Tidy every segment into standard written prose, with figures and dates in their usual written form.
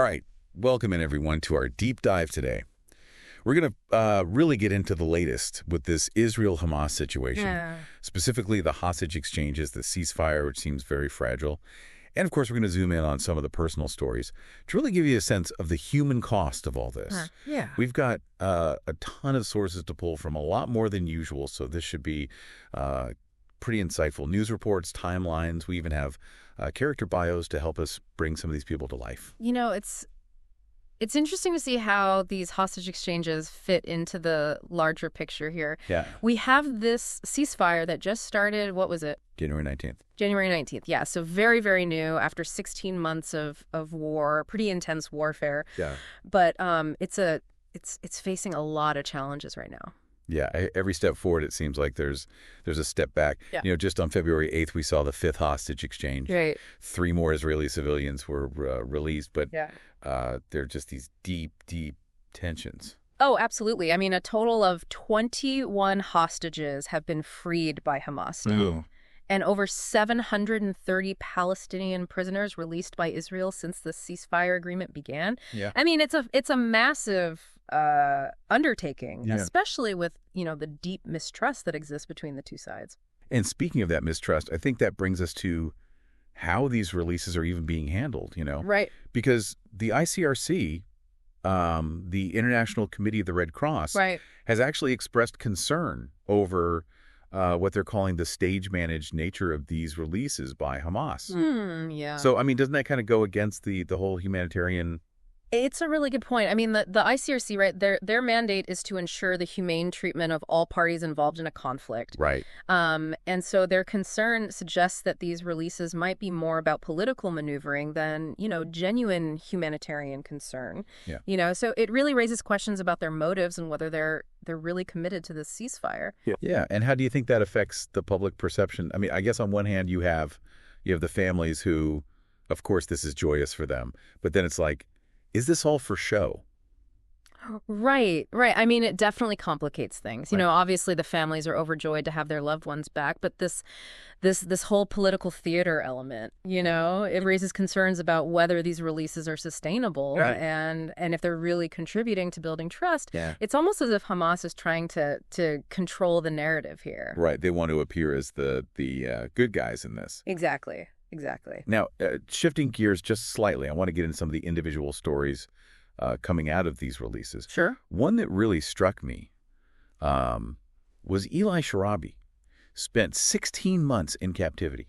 All right, welcome in everyone to our deep dive today. We're going to really get into the latest with this Israel-Hamas situation, specifically the hostage exchanges, the ceasefire, which seems very fragile. And of course, we're going to zoom in on some of the personal stories to really give you a sense of the human cost of all this. We've got a ton of sources to pull from, a lot more than usual, so this should be pretty insightful. News reports, timelines, we even have character bios to help us bring some of these people to life. You know, it's interesting to see how these hostage exchanges fit into the larger picture here. We have this ceasefire that just started, what was it? January 19th. January 19th, yeah. So very, very new after 16 months of war, pretty intense warfare. But it's facing a lot of challenges right now. Every step forward, it seems like there's a step back. You know, just on February 8th, we saw the 5th hostage exchange. 3 more Israeli civilians were released, but there are just these deep, deep tensions. Oh, absolutely. I mean, a total of 21 hostages have been freed by Hamas now. And over 730 Palestinian prisoners released by Israel since the ceasefire agreement began. I mean, it's a massive undertaking, especially with, you know, the deep mistrust that exists between the two sides. And speaking of that mistrust, I think that brings us to how these releases are even being handled, you know? Because the ICRC, the International Committee of the Red Cross, has actually expressed concern over what they're calling the stage-managed nature of these releases by Hamas. So, I mean, doesn't that kind of go against the whole humanitarian... It's a really good point. I mean, the ICRC, right, their mandate is to ensure the humane treatment of all parties involved in a conflict. And so their concern suggests that these releases might be more about political maneuvering than, you know, genuine humanitarian concern. You know, so it really raises questions about their motives and whether they're really committed to this ceasefire. And how do you think that affects the public perception? I mean, I guess on one hand you have the families who, of course, this is joyous for them, but then it's like, is this all for show? Right. I mean, it definitely complicates things. You know, obviously the families are overjoyed to have their loved ones back, but this whole political theater element, you know, it raises concerns about whether these releases are sustainable and if they're really contributing to building trust. It's almost as if Hamas is trying to control the narrative here. They want to appear as the good guys in this. Exactly. Now, shifting gears just slightly, I want to get into some of the individual stories coming out of these releases. One that really struck me was Eli Sharabi. Spent 16 months in captivity.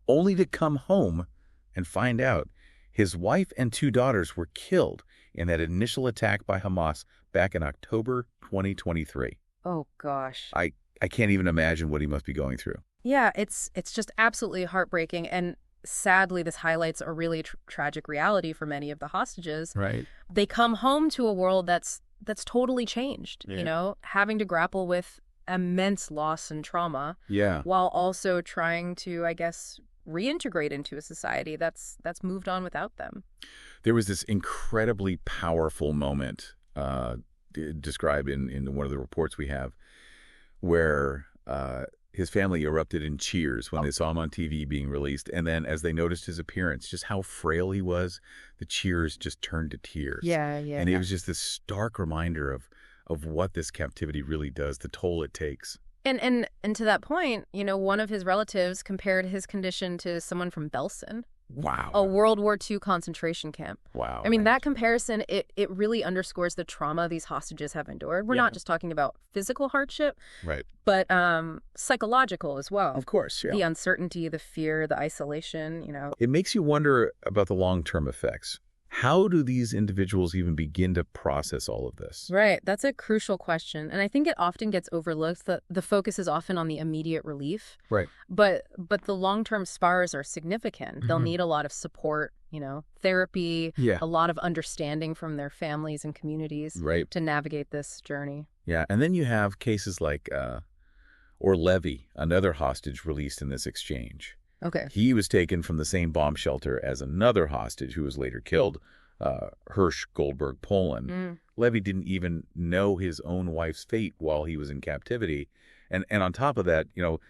Only to come home and find out his wife and 2 daughters were killed in that initial attack by Hamas back in October 2023. Oh, gosh. I can't even imagine what he must be going through. Yeah, it's just absolutely heartbreaking. And sadly, this highlights a really tragic reality for many of the hostages. They come home to a world that's totally changed, you know, having to grapple with immense loss and trauma while also trying to, I guess, reintegrate into a society that's moved on without them. There was this incredibly powerful moment described in one of the reports we have where his family erupted in cheers when they saw him on TV being released. And then as they noticed his appearance, just how frail he was, the cheers just turned to tears. And it was just this stark reminder of what this captivity really does, the toll it takes. And to that point, you know, one of his relatives compared his condition to someone from Belsen. A World War II concentration camp. I mean, that comparison, it really underscores the trauma these hostages have endured. We're not just talking about physical hardship, but psychological as well. Of course, The uncertainty, the fear, the isolation, you know. It makes you wonder about the long-term effects. How do these individuals even begin to process all of this? That's a crucial question. And I think it often gets overlooked. The focus is often on the immediate relief. But the long-term scars are significant. They'll need a lot of support, you know, therapy, a lot of understanding from their families and communities to navigate this journey. And then you have cases like Levy, another hostage released in this exchange. He was taken from the same bomb shelter as another hostage who was later killed, Hirsch Goldberg, Poland. Levy didn't even know his own wife's fate while he was in captivity. And on top of that, you know,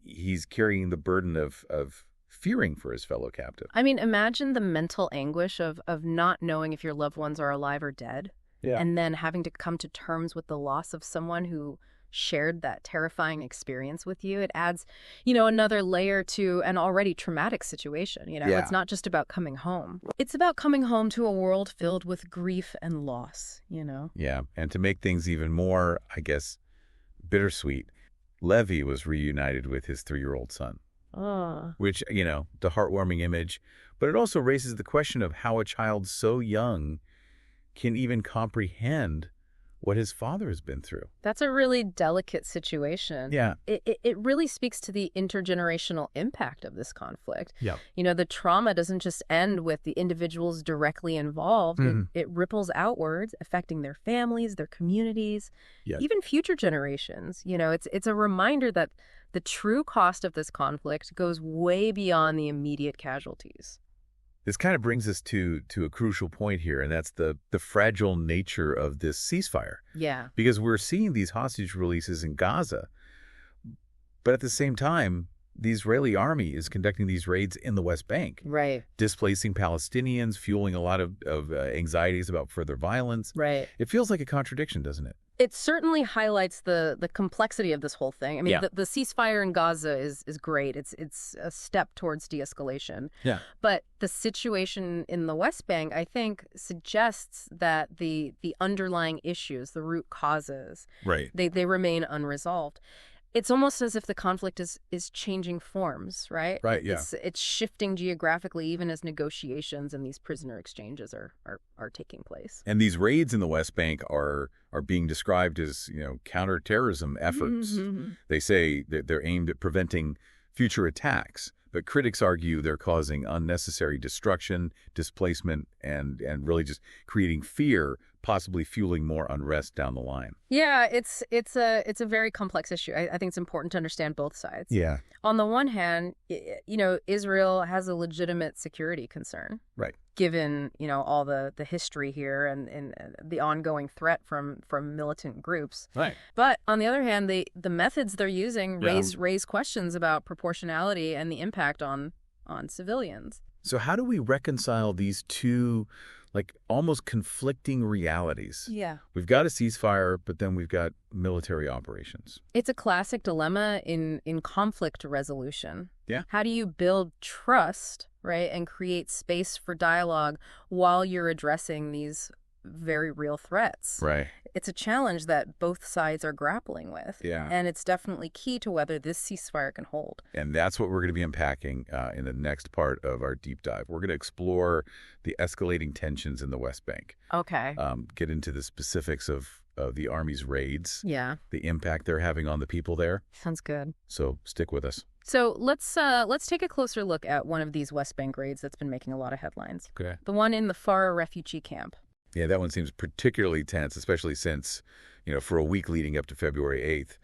he's carrying the burden of fearing for his fellow captive. I mean, imagine the mental anguish of not knowing if your loved ones are alive or dead. Yeah. And then having to come to terms with the loss of someone who shared that terrifying experience with you. It adds, another layer to an already traumatic situation. It's not just about coming home. It's about coming home to a world filled with grief and loss, Yeah, and to make things even more, I guess, bittersweet, Levy was reunited with his 3-year-old son. Which, the heartwarming image, but it also raises the question of how a child so young can even comprehend what his father has been through. That's a really delicate situation. Yeah. It really speaks to the intergenerational impact of this conflict. Yeah. The trauma doesn't just end with the individuals directly involved. It ripples outwards, affecting their families, their communities, even future generations. It's a reminder that the true cost of this conflict goes way beyond the immediate casualties. This kind of brings us to a crucial point here, and that's the fragile nature of this ceasefire. Yeah. Because we're seeing these hostage releases in Gaza, but at the same time, the Israeli army is conducting these raids in the West Bank. Right. Displacing Palestinians, fueling a lot of anxieties about further violence. Right. It feels like a contradiction, doesn't it? It certainly highlights the complexity of this whole thing. I mean, the ceasefire in Gaza is great. It's a step towards de-escalation. Yeah. But the situation in the West Bank, I think, suggests that the underlying issues, the root causes, they remain unresolved. It's almost as if the conflict is changing forms, right? Right, yeah. It's shifting geographically, even as negotiations and these prisoner exchanges are taking place. And these raids in the West Bank are being described as, counterterrorism efforts. They say that they're aimed at preventing future attacks, but critics argue they're causing unnecessary destruction, displacement, and really just creating fear, possibly fueling more unrest down the line. Yeah, it's a very complex issue. I think it's important to understand both sides. Yeah. On the one hand, Israel has a legitimate security concern. Right. Given, all the history here and the ongoing threat from militant groups. Right. But on the other hand, the methods they're using raise questions about proportionality and the impact on civilians. So how do we reconcile these two almost conflicting realities? Yeah. We've got a ceasefire, but then we've got military operations. It's a classic dilemma in conflict resolution. Yeah. How do you build trust, right, and create space for dialogue while you're addressing these very real threats? Right. It's a challenge that both sides are grappling with. Yeah. And it's definitely key to whether this ceasefire can hold. And that's what we're going to be unpacking in the next part of our deep dive. We're going to explore the escalating tensions in the West Bank. Okay. Get into the specifics of the Army's raids. Yeah. The impact they're having on the people there. Sounds good. So stick with us. So let's take a closer look at one of these West Bank raids that's been making a lot of headlines. Okay. The one in the Farah refugee camp. Yeah, that one seems particularly tense, especially since, for a week leading up to February 8th,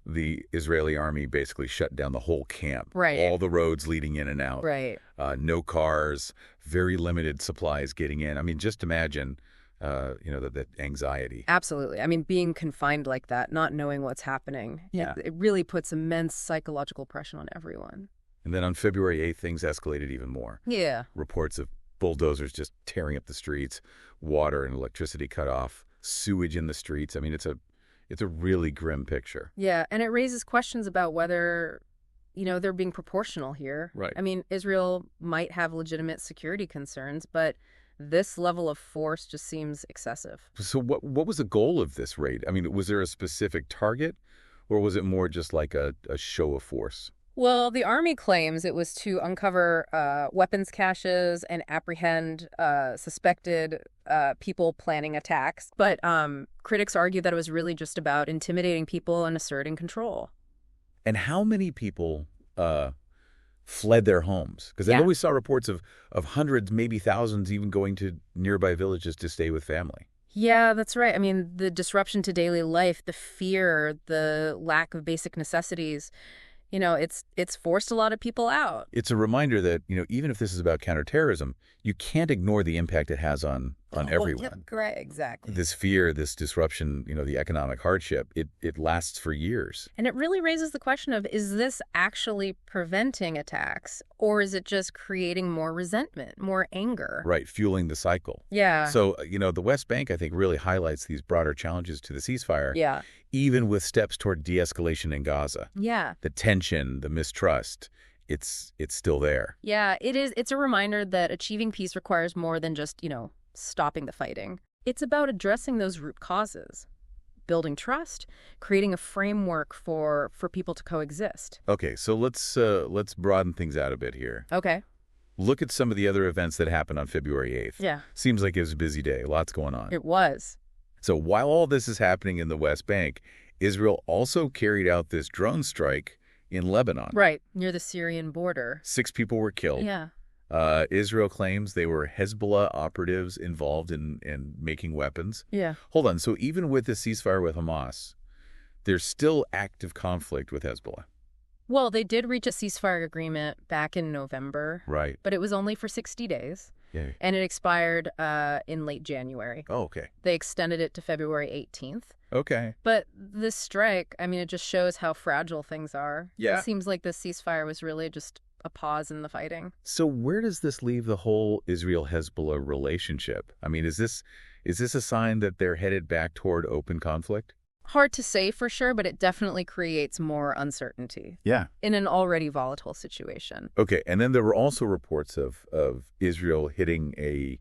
the Israeli army basically shut down the whole camp. Right. All the roads leading in and out. Right. No cars, very limited supplies getting in. I mean, just imagine, the anxiety. Absolutely. I mean, being confined like that, not knowing what's happening. Yeah. It really puts immense psychological pressure on everyone. And then on February 8th, things escalated even more. Yeah. Reports of bulldozers just tearing up the streets, water and electricity cut off, sewage in the streets. I mean, it's a really grim picture. Yeah, and it raises questions about whether, they're being proportional here. Right. I mean, Israel might have legitimate security concerns, but this level of force just seems excessive. So what was the goal of this raid? I mean, was there a specific target, or was it more just like a show of force? Well, the Army claims it was to uncover weapons caches and apprehend suspected people planning attacks. But critics argue that it was really just about intimidating people and asserting control. And how many people fled their homes? Because I always saw reports of hundreds, maybe thousands, even going to nearby villages to stay with family. Yeah, that's right. I mean, the disruption to daily life, the fear, the lack of basic necessities, it's forced a lot of people out. It's a reminder that, even if this is about counterterrorism, you can't ignore the impact it has on on everyone. Yep, right, exactly. This fear, this disruption, the economic hardship, it lasts for years. And it really raises the question of, is this actually preventing attacks, or is it just creating more resentment, more anger? Right, fueling the cycle. Yeah. So, the West Bank, I think, really highlights these broader challenges to the ceasefire. Yeah. Even with steps toward de-escalation in Gaza. Yeah. The tension, the mistrust, it's still there. Yeah, it is. It's a reminder that achieving peace requires more than just, stopping the fighting. It's about addressing those root causes, building trust, creating a framework for people to coexist. Okay, so let's broaden things out a bit here. Okay. Look at some of the other events that happened on February 8th. Yeah. Seems like it was a busy day. Lots going on. It was. So while all this is happening in the West Bank, Israel also carried out this drone strike in Lebanon. Right, near the Syrian border. 6 people were killed. Yeah. Israel claims they were Hezbollah operatives involved in making weapons. Yeah. Hold on. So even with the ceasefire with Hamas, there's still active conflict with Hezbollah. Well, they did reach a ceasefire agreement back in November. Right. But it was only for 60 days. Yeah. And it expired in late January. Oh, okay. They extended it to February 18th. Okay. But this strike, it just shows how fragile things are. Yeah. It seems like the ceasefire was really just a pause in the fighting. So where does this leave the whole Israel-Hezbollah relationship? Is this a sign that they're headed back toward open conflict? Hard to say for sure, but it definitely creates more uncertainty. Yeah. In an already volatile situation. Okay, and then there were also reports of Israel hitting a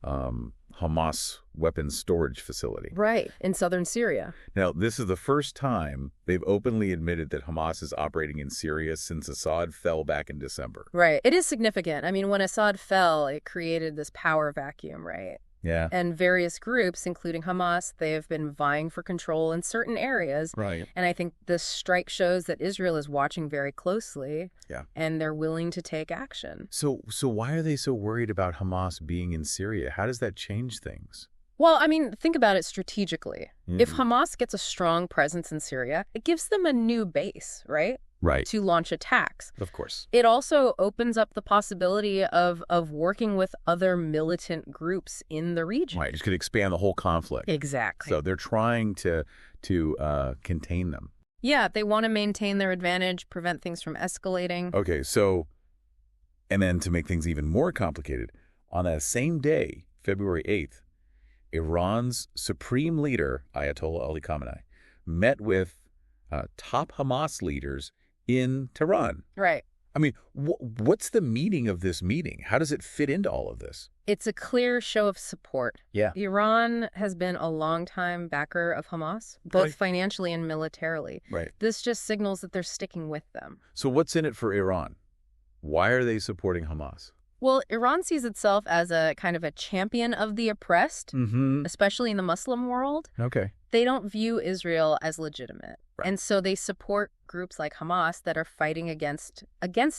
Hamas weapons storage facility. Right, in southern Syria. Now, this is the first time they've openly admitted that Hamas is operating in Syria since Assad fell back in December. Right. It is significant. When Assad fell, it created this power vacuum, right? Yeah. And various groups, including Hamas, they have been vying for control in certain areas. Right. And I think this strike shows that Israel is watching very closely. Yeah. And they're willing to take action. So why are they so worried about Hamas being in Syria? How does that change things? Well, think about it strategically. Mm-hmm. If Hamas gets a strong presence in Syria, it gives them a new base, right? Right. To launch attacks. Of course. It also opens up the possibility of working with other militant groups in the region. Right. It could expand the whole conflict. Exactly. So they're trying to contain them. Yeah, they want to maintain their advantage, prevent things from escalating. Okay, and then to make things even more complicated, on that same day, February 8th, Iran's supreme leader, Ayatollah Ali Khamenei, met with top Hamas leaders in Tehran. Right. What's the meaning of this meeting? How does it fit into all of this? It's a clear show of support. Yeah. Iran has been a longtime backer of Hamas, both Right. financially and militarily. Right. This just signals that they're sticking with them. So what's in it for Iran? Why are they supporting Hamas? Well, Iran sees itself as a kind of a champion of the oppressed, especially in the Muslim world. Okay. They don't view Israel as legitimate. Right. And so they support groups like Hamas that are fighting against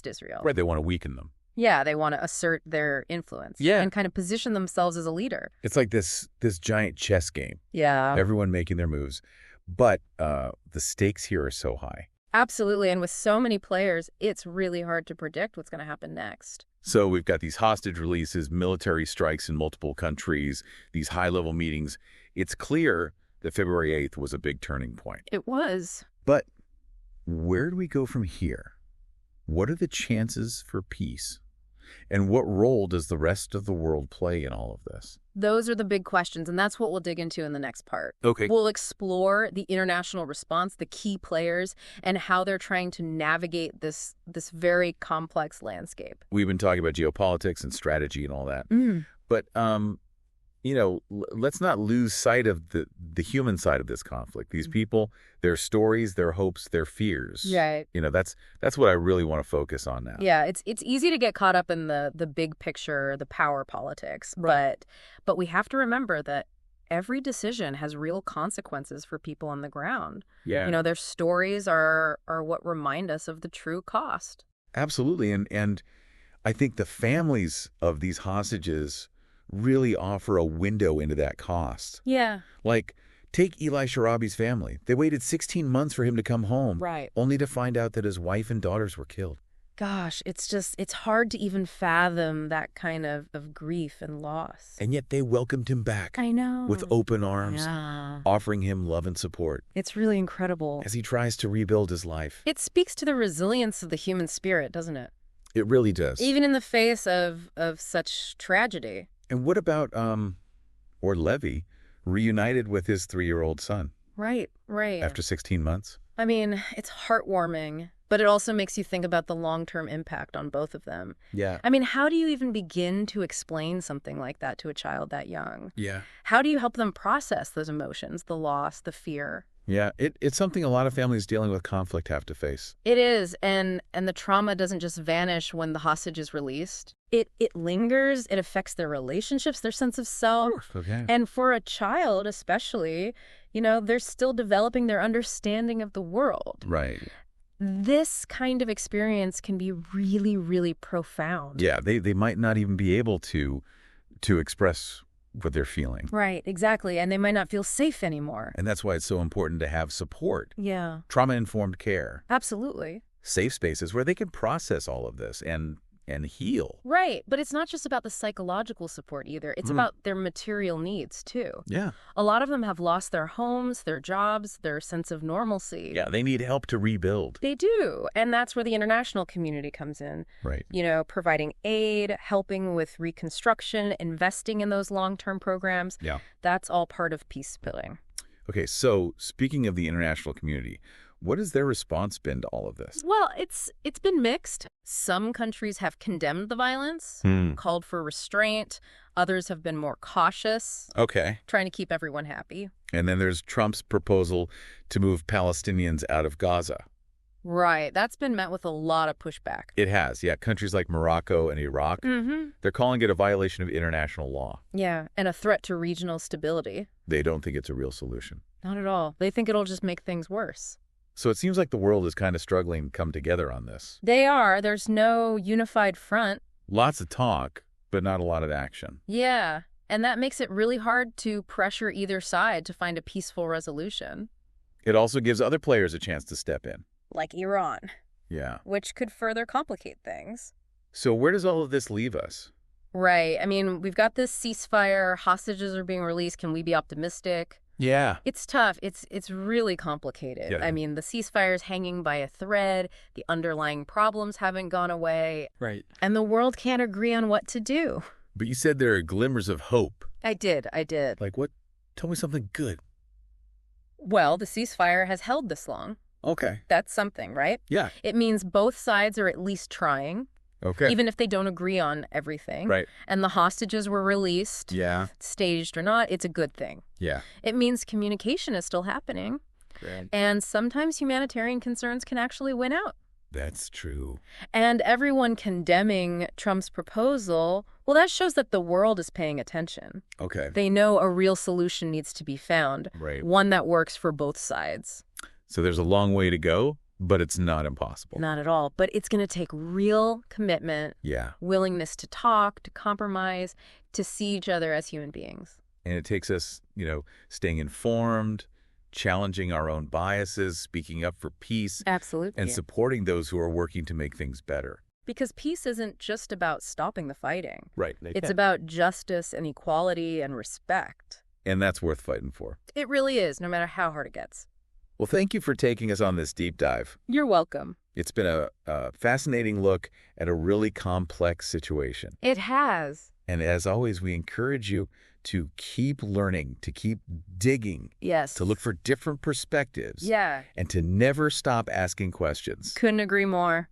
Israel. Right, they want to weaken them. Yeah, they want to assert their influence. Yeah. And kind of position themselves as a leader. It's like this giant chess game. Yeah. Everyone making their moves. But the stakes here are so high. Absolutely. And with so many players, it's really hard to predict what's going to happen next. So we've got these hostage releases, military strikes in multiple countries, these high-level meetings. It's clear that February 8th was a big turning point. It was. But where do we go from here? What are the chances for peace? And what role does the rest of the world play in all of this? Those are the big questions, and that's what we'll dig into in the next part. Okay. We'll explore the international response, the key players, and how they're trying to navigate this very complex landscape. We've been talking about geopolitics and strategy and all that. But, let's not lose sight of the human side of this conflict. These people, their stories, their hopes, their fears. Right. That's what I really want to focus on now. Yeah, it's easy to get caught up in the big picture, the power politics, but we have to remember that every decision has real consequences for people on the ground. Yeah. Their stories are what remind us of the true cost. Absolutely. And I think the families of these hostages really offer a window into that cost. Yeah. Like, take Eli Sharabi's family. They waited 16 months for him to come home. Right. Only to find out that his wife and daughters were killed. Gosh, it's hard to even fathom that kind of grief and loss. And yet they welcomed him back. I know. With open arms, yeah. offering him love and support. It's really incredible. As he tries to rebuild his life. It speaks to the resilience of the human spirit, doesn't it? It really does. Even in the face of such tragedy. And what about, Levy, reunited with his 3-year-old son? Right. After 16 months? I mean, it's heartwarming, but it also makes you think about the long-term impact on both of them. Yeah. I mean, how do you even begin to explain something like that to a child that young? Yeah. How do you help them process those emotions, the loss, the fear? Yeah, it's something a lot of families dealing with conflict have to face. It is, and the trauma doesn't just vanish when the hostage is released. It lingers, it affects their relationships, their sense of self. Okay. And for a child especially, they're still developing their understanding of the world. Right. This kind of experience can be really, really profound. Yeah, they might not even be able to express what they're feeling. Right, exactly. And they might not feel safe anymore. And that's why it's so important to have support. Yeah. Trauma-informed care. Absolutely. Safe spaces where they can process all of this and heal. Right. But it's not just about the psychological support either. It's about their material needs, too. Yeah. A lot of them have lost their homes, their jobs, their sense of normalcy. Yeah, they need help to rebuild. They do. And that's where the international community comes in. Right. Providing aid, helping with reconstruction, investing in those long-term programs. Yeah. That's all part of peace building. Okay, so speaking of the international community, what has their response been to all of this? Well, it's been mixed. Some countries have condemned the violence, called for restraint. Others have been more cautious. Okay. Trying to keep everyone happy. And then there's Trump's proposal to move Palestinians out of Gaza. Right. That's been met with a lot of pushback. It has, yeah. Countries like Morocco and Iraq, they're calling it a violation of international law. Yeah, and a threat to regional stability. They don't think it's a real solution. Not at all. They think it'll just make things worse. So it seems like the world is kind of struggling to come together on this. They are. There's no unified front. Lots of talk, but not a lot of action. Yeah, and that makes it really hard to pressure either side to find a peaceful resolution. It also gives other players a chance to step in. Like Iran. Yeah. Which could further complicate things. So where does all of this leave us? Right. I mean, we've got this ceasefire. Hostages are being released. Can we be optimistic? Yeah. It's tough. It's really complicated. Yeah. I mean, the ceasefire's hanging by a thread. The underlying problems haven't gone away. Right. And the world can't agree on what to do. But you said there are glimmers of hope. I did. Like what? Tell me something good. Well, the ceasefire has held this long. Okay. That's something, right? Yeah. It means both sides are at least trying. Okay. Even if they don't agree on everything. Right. And the hostages were released. Yeah. Staged or not, it's a good thing. Yeah. It means communication is still happening. Great. And sometimes humanitarian concerns can actually win out. That's true. And everyone condemning Trump's proposal, well, that shows that the world is paying attention. Okay. They know a real solution needs to be found. Right. One that works for both sides. So there's a long way to go, but it's not impossible. Not at all. But it's going to take real commitment, Yeah. willingness to talk, to compromise, to see each other as human beings. And it takes us, staying informed, challenging our own biases, speaking up for peace, Absolutely. and supporting those who are working to make things better. Because peace isn't just about stopping the fighting. Right. It's about justice and equality and respect. And that's worth fighting for. It really is, no matter how hard it gets. Well, thank you for taking us on this deep dive. You're welcome. It's been a fascinating look at a really complex situation. It has. And as always, we encourage you to keep learning, to keep digging, Yes. to look for different perspectives, Yeah. and to never stop asking questions. Couldn't agree more.